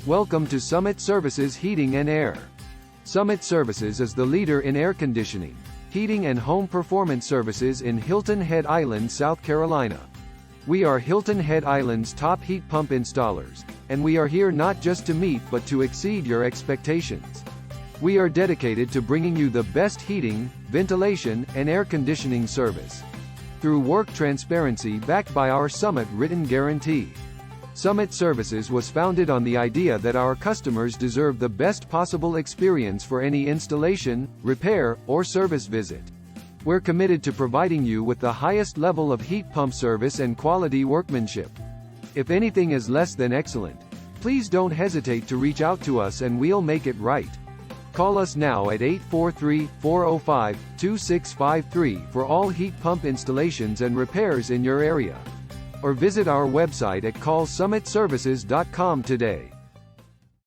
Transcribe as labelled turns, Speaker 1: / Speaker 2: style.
Speaker 1: Welcome to Summit Services Heating and Air. Summit Services is the leader in air conditioning, heating and home performance services in Hilton Head Island, South Carolina. We are Hilton Head Island's top heat pump installers, and we are here not just to meet but to exceed your expectations. We are dedicated to bringing you the best heating, ventilation, and air conditioning service through work transparency backed by our Summit written guarantee. Summit Services was founded on the idea that our customers deserve the best possible experience for any installation, repair, or service visit. We're committed to providing you with the highest level of heat pump service and quality workmanship. If anything is less than excellent, please don't hesitate to reach out to us and we'll make it right. Call us now at 843-405-2653 for all heat pump installations and repairs in your area. Or visit our website at callsummitservices.com today.